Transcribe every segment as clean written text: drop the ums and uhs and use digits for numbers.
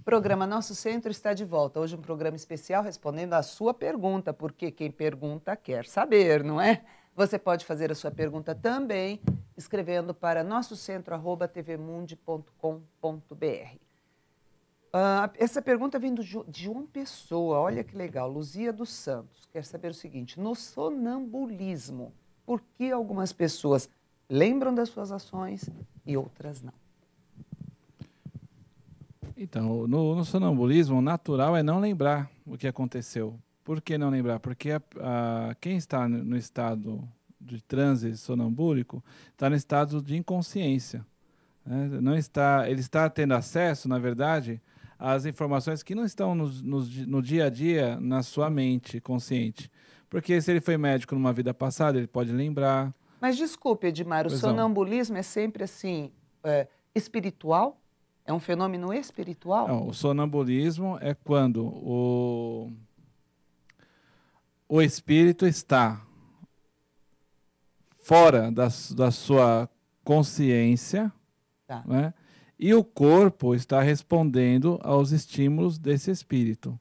Programa Nosso Centro está de volta. Hoje um programa especial respondendo a sua pergunta, porque quem pergunta quer saber, não é? Você pode fazer a sua pergunta também escrevendo para nossocentro@tvmundi.com.br. Essa pergunta vem de uma pessoa, olha que legal, Luzia dos Santos. Quer saber o seguinte: no sonambulismo, por que algumas pessoas lembram das suas ações e outras não? Então, no sonambulismo, o natural é não lembrar o que aconteceu. Por que não lembrar? Porque quem está no estado de transe sonambúlico está no estado de inconsciência, né? Não está, ele está tendo acesso, na verdade, às informações que não estão no dia a dia na sua mente consciente. Porque se ele foi médico numa vida passada, ele pode lembrar. Mas desculpe, Edmar, o sonambulismo é sempre assim, espiritual? É um fenômeno espiritual? Não, o sonambulismo é quando o espírito está fora da sua consciência, Tá. né? E o corpo está respondendo aos estímulos desse espírito.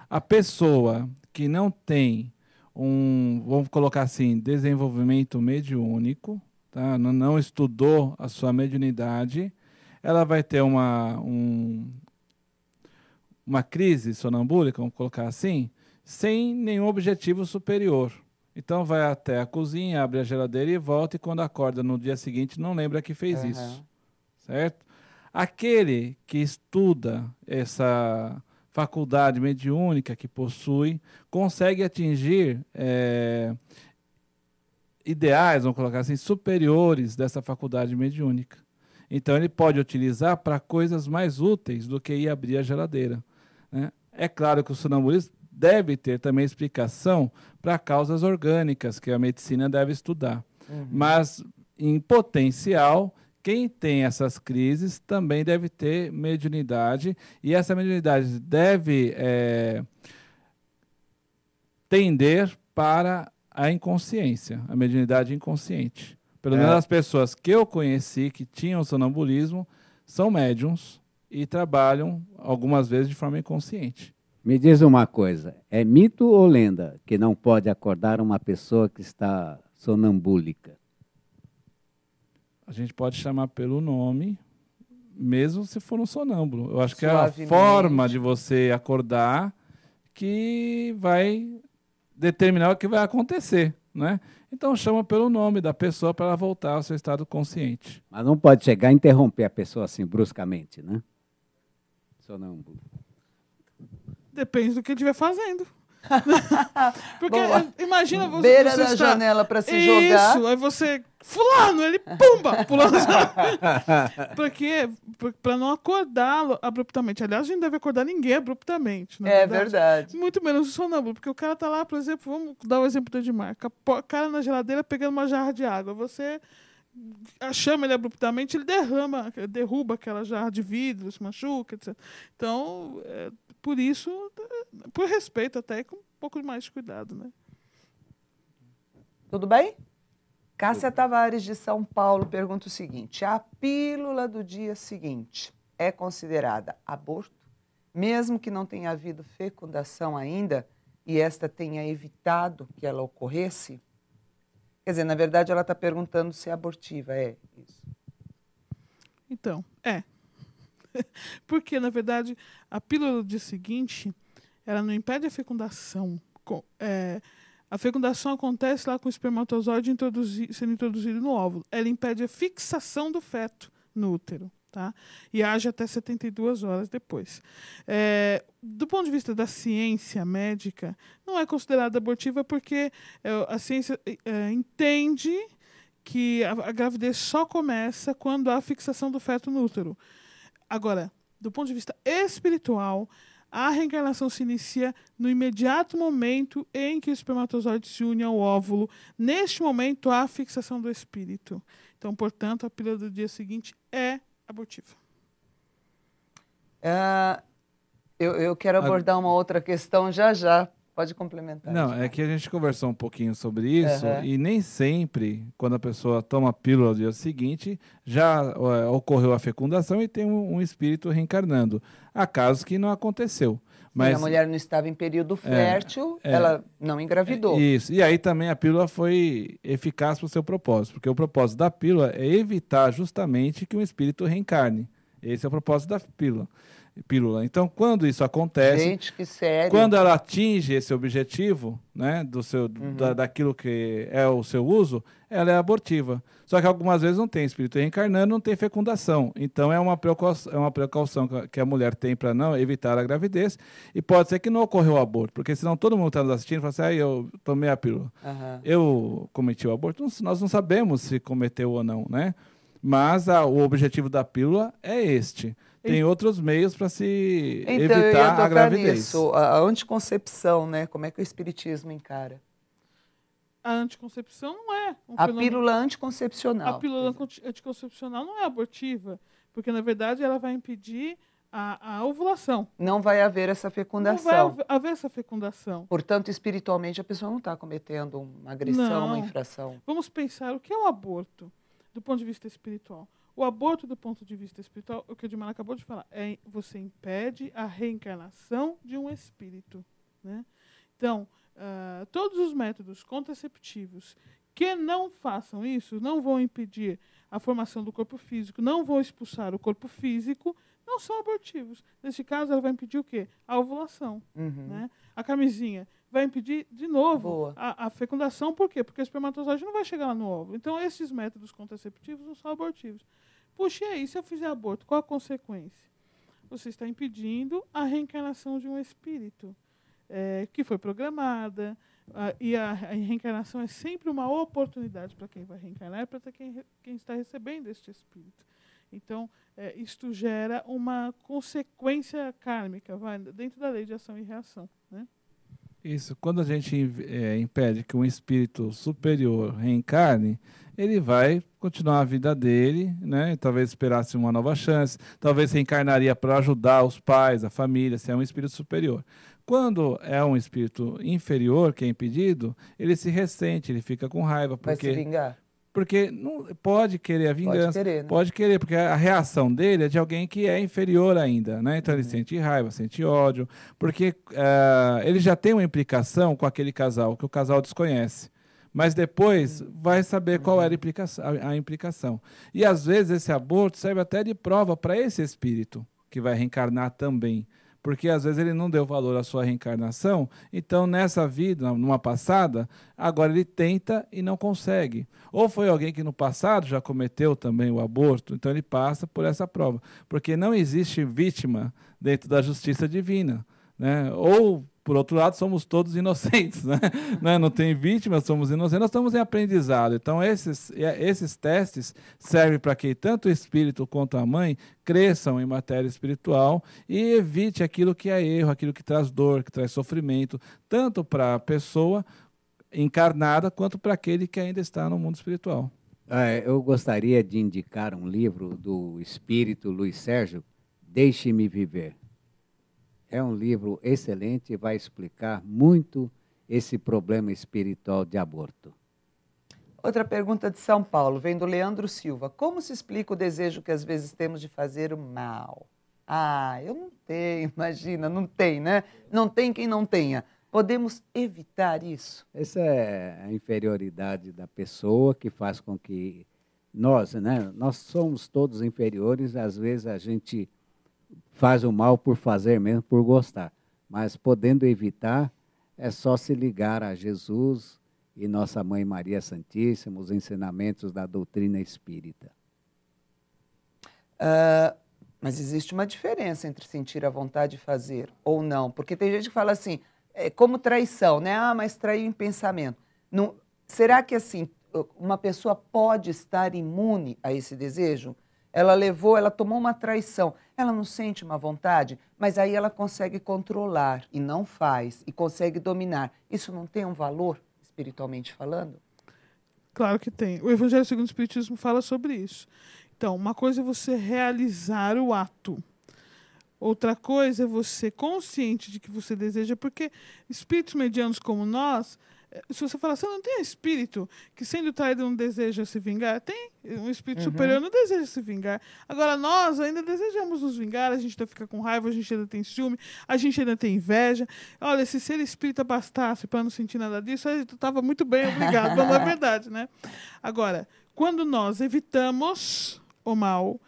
A pessoa que não tem vamos colocar assim, desenvolvimento mediúnico, tá? Não estudou a sua mediunidade, ela vai ter uma crise sonambúlica, vamos colocar assim, sem nenhum objetivo superior. Então vai até a cozinha, abre a geladeira e volta, e quando acorda no dia seguinte não lembra que fez isso. Certo? Aquele que estuda essa faculdade mediúnica que possui, consegue atingir ideais, vamos colocar assim, superiores dessa faculdade mediúnica. Então ele pode utilizar para coisas mais úteis do que ir abrir a geladeira, né? É claro que o sonambulismo deve ter também explicação para causas orgânicas que a medicina deve estudar. Mas, em potencial, quem tem essas crises também deve ter mediunidade, e essa mediunidade deve tender para a inconsciência, a mediunidade inconsciente. Pelo menos as pessoas que eu conheci que tinham sonambulismo são médiums e trabalham algumas vezes de forma inconsciente. Me diz uma coisa, é mito ou lenda que não pode acordar uma pessoa que está sonambúlica? A gente pode chamar pelo nome, mesmo se for um sonâmbulo. Eu acho que é a forma de você acordar que vai determinar o que vai acontecer, né? Então chama pelo nome da pessoa para ela voltar ao seu estado consciente. Mas não pode chegar e interromper a pessoa assim bruscamente, né? Sonâmbulo. Depende do que ele estiver fazendo. Porque imagina você. Beira da janela para se jogar. Isso, aí você. Fulano, ele pumba! Pulando. Porque para não acordá-lo abruptamente. Aliás, a gente não deve acordar ninguém abruptamente. É verdade. Muito menos o sonâmbulo. Porque o cara tá lá, por exemplo, vamos dar o exemplo do Edmar. O cara na geladeira pegando uma jarra de água. Você chama ele abruptamente, ele derruba aquela jarra de vidro, se machuca, etc. Então, por isso, por respeito até, com um pouco mais de cuidado, né? Tudo bem? Cássia Tavares, de São Paulo, pergunta o seguinte: a pílula do dia seguinte é considerada aborto, mesmo que não tenha havido fecundação ainda e esta tenha evitado que ela ocorresse? Quer dizer, na verdade, ela está perguntando se é abortiva. É isso. Então, porque, na verdade, a pílula do dia seguinte, ela não impede a fecundação. A fecundação acontece lá com o espermatozoide sendo introduzido no óvulo. Ela impede a fixação do feto no útero, tá? E age até 72 horas depois. Do ponto de vista da ciência médica, não é considerada abortiva porque a ciência entende que a gravidez só começa quando há fixação do feto no útero. Agora, do ponto de vista espiritual, a reencarnação se inicia no imediato momento em que o espermatozoide se une ao óvulo. Neste momento, há a fixação do espírito. Então, portanto, a pílula do dia seguinte é abortiva. Eu quero abordar uma outra questão já. Pode complementar. Não, Edmar. é que a gente conversou um pouquinho sobre isso Aham. e nem sempre, quando a pessoa toma a pílula no dia seguinte, já ocorreu a fecundação e tem um espírito reencarnando. Há casos que não aconteceu. Sim, Mas a mulher não estava em período fértil, ela não engravidou. isso. E aí também a pílula foi eficaz para o seu propósito, porque o propósito da pílula é evitar justamente que um espírito reencarne. Esse é o propósito da pílula. Então, quando isso acontece, Gente, que sério. quando ela atinge esse objetivo, né, daquilo que é o seu uso, ela é abortiva. Só que algumas vezes não tem espírito reencarnando, não tem fecundação. Então é uma precaução que a mulher tem para não evitar a gravidez. E pode ser que não ocorreu o aborto, porque senão todo mundo está nos assistindo e fala assim, eu tomei a pílula. Aham. Eu cometi o aborto. Nós não sabemos se cometeu ou não, né? Mas o objetivo da pílula é este. Tem outros meios para se Então, eu ia evitar a tocar gravidez. nisso, a anticoncepção, né? Como é que o espiritismo encara? A anticoncepção não é um A fenômeno- pílula anticoncepcional. A pílula anticoncepcional não é abortiva, porque, na verdade, ela vai impedir a ovulação. Não vai haver essa Não fecundação. vai haver essa fecundação. Portanto, espiritualmente, a pessoa não está cometendo uma agressão, uma Não. infração. Vamos pensar o que é o aborto do ponto de vista espiritual. O aborto, do ponto de vista espiritual, o que o Edmar acabou de falar, é você impede a reencarnação de um espírito. Né? Então, todos os métodos contraceptivos que não façam isso, não vão impedir a formação do corpo físico, não vão expulsar o corpo físico, não são abortivos. Neste caso, ela vai impedir o quê? A ovulação. Uhum. Né? A camisinha vai impedir, de novo, Boa. a fecundação. Por quê? Porque o espermatozoide não vai chegar lá no óvulo. Então, esses métodos contraceptivos não são abortivos. Puxa, e aí, se eu fizer aborto, qual a consequência? Você está impedindo a reencarnação de um espírito que foi programada. E a reencarnação é sempre uma oportunidade para quem vai reencarnar e para quem está recebendo este espírito. Então, isto gera uma consequência kármica, dentro da lei de ação e reação. Né? Isso, quando a gente impede que um espírito superior reencarne, ele vai continuar a vida dele, né? Talvez esperasse uma nova chance, talvez reencarnaria para ajudar os pais, a família, se é um espírito superior. Quando é um espírito inferior que é impedido, ele se ressente, ele fica com raiva, Vai se vingar? porque não pode querer a vingança, Pode querer, né? pode querer, porque a reação dele é de alguém que é inferior ainda, né? Então ele sente raiva, sente ódio, porque ele já tem uma implicação com aquele casal que o casal desconhece. Mas depois vai saber qual era a implicação. E às vezes esse aborto serve até de prova para esse espírito que vai reencarnar também. Porque às vezes ele não deu valor à sua reencarnação, então nessa vida, numa passada, agora ele tenta e não consegue. Ou foi alguém que no passado já cometeu também o aborto, então ele passa por essa prova. Porque não existe vítima dentro da justiça divina, né? Ou, por outro lado, somos todos inocentes, né? Não tem vítima, somos inocentes, nós estamos em aprendizado. Então esses testes servem para que tanto o espírito quanto a mãe cresçam em matéria espiritual e evite aquilo que é erro, aquilo que traz dor, que traz sofrimento, tanto para a pessoa encarnada quanto para aquele que ainda está no mundo espiritual. Eu gostaria de indicar um livro do espírito Luiz Sérgio, Deixe-me Viver. É um livro excelente e vai explicar muito esse problema espiritual de aborto. Outra pergunta de São Paulo, vem do Leandro Silva. Como se explica o desejo que às vezes temos de fazer o mal? Eu não tenho, imagina, não tem, né? Não tem quem não tenha. Podemos evitar isso? Essa é a inferioridade da pessoa que faz com que nós somos todos inferiores, às vezes a gente faz o mal por fazer mesmo, por gostar. Mas podendo evitar, é só se ligar a Jesus e Nossa Mãe Maria Santíssima, os ensinamentos da doutrina espírita. Mas existe uma diferença entre sentir a vontade de fazer ou não. Porque tem gente que fala assim, como traição, né? Mas traiu em pensamento. Não, será que assim, uma pessoa pode estar imune a esse desejo? Ela tomou uma traição, ela não sente uma vontade, mas aí ela consegue controlar e não faz, e consegue dominar. Isso não tem um valor, espiritualmente falando? Claro que tem. O Evangelho segundo o Espiritismo fala sobre isso. Então, uma coisa é você realizar o ato. Outra coisa é você consciente de que você deseja, porque espíritos medianos como nós, se você falar, você não tem um espírito que, sendo traído, não deseja se vingar? Tem. Um espírito superior não deseja se vingar. Agora, nós ainda desejamos nos vingar, a gente ainda fica com raiva, a gente ainda tem ciúme, a gente ainda tem inveja. Olha, se ser espírita bastasse para não sentir nada disso, eu estava muito bem, obrigado. Mas não é verdade, né? Agora, quando nós evitamos o mal,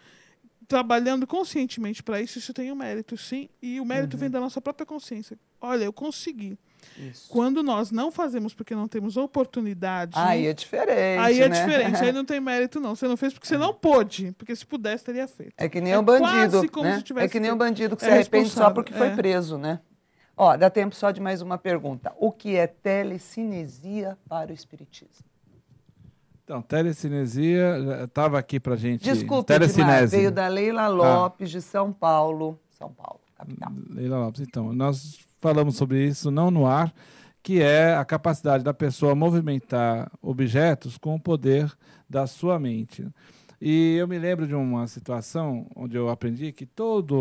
trabalhando conscientemente para isso, isso tem um mérito, sim. E o mérito vem da nossa própria consciência. Olha, eu consegui. Isso. Quando nós não fazemos porque não temos oportunidade... Aí é diferente, Aí é né? diferente, aí não tem mérito, não. Você não fez porque você não pôde, porque se pudesse, teria feito. É que nem o bandido, quase como né? se tivesse É que nem o feito. bandido que É se arrepende só responsável, porque foi preso, né? Ó, dá tempo só de mais uma pergunta. O que é telecinesia para o espiritismo? Então, telecinesia, estava aqui para gente... Desculpe, telecinese. Edmar, veio da Leila Lopes, de São Paulo, capital. Leila Lopes, então, nós falamos sobre isso não no ar, que é a capacidade da pessoa movimentar objetos com o poder da sua mente. E eu me lembro de uma situação onde eu aprendi que toda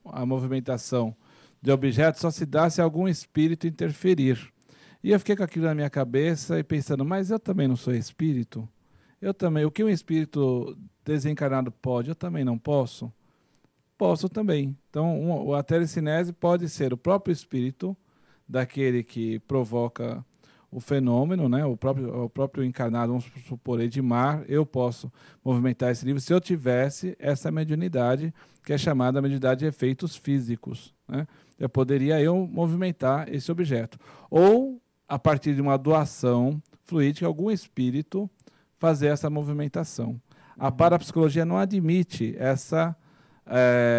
a movimentação de objetos só se dá se algum espírito interferir. E eu fiquei com aquilo na minha cabeça e pensando, mas eu também não sou espírito? Eu também. O que um espírito desencarnado pode, eu também não posso? Posso também. Então, a telecinese pode ser o próprio espírito daquele que provoca o fenômeno, né? O próprio encarnado, vamos supor, Edmar, eu posso movimentar esse livro se eu tivesse essa mediunidade, que é chamada mediunidade de efeitos físicos, né? Poderia movimentar esse objeto. Ou, a partir de uma doação fluídica, algum espírito fazer essa movimentação. A parapsicologia não admite essa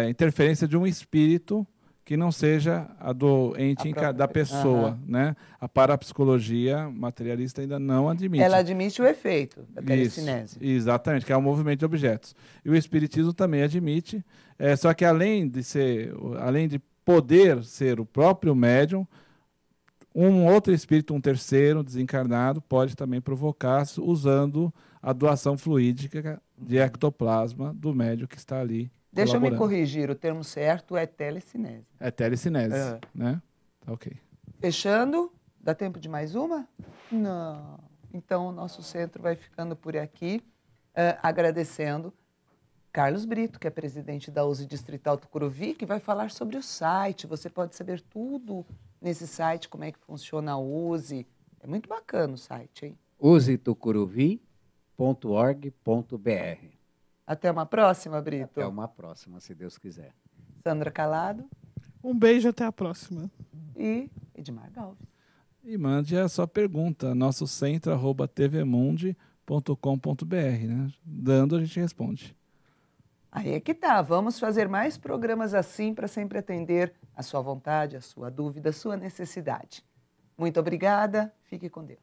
interferência de um espírito que não seja a do ente da pessoa, né? A parapsicologia materialista ainda não admite. Ela admite o efeito da telecinese. Isso, exatamente, que é o movimento de objetos. E o espiritismo também admite, só que além de poder ser o próprio médium, um outro espírito, um terceiro desencarnado, pode também provocar usando a doação fluídica de ectoplasma do médium que está ali. Deixa eu me corrigir, o termo certo é telecinese. É telecinese, né? Tá ok. Fechando, dá tempo de mais uma? Não. Então, o nosso centro vai ficando por aqui, agradecendo Carlos Brito, que é presidente da USE Distrital Tucuruvi, que vai falar sobre o site. Você pode saber tudo nesse site, como é que funciona a USE. É muito bacana o site, hein? usetucuruvi.org.br. Até uma próxima, Brito. Até uma próxima, se Deus quiser. Sandra Calado. Um beijo, até a próxima. E Edmar Galves. E mande a sua pergunta, nosso centro@tvmundi.com.br, né? Dando, a gente responde. Aí é que tá. Vamos fazer mais programas assim para sempre atender a sua vontade, a sua dúvida, a sua necessidade. Muito obrigada. Fique com Deus.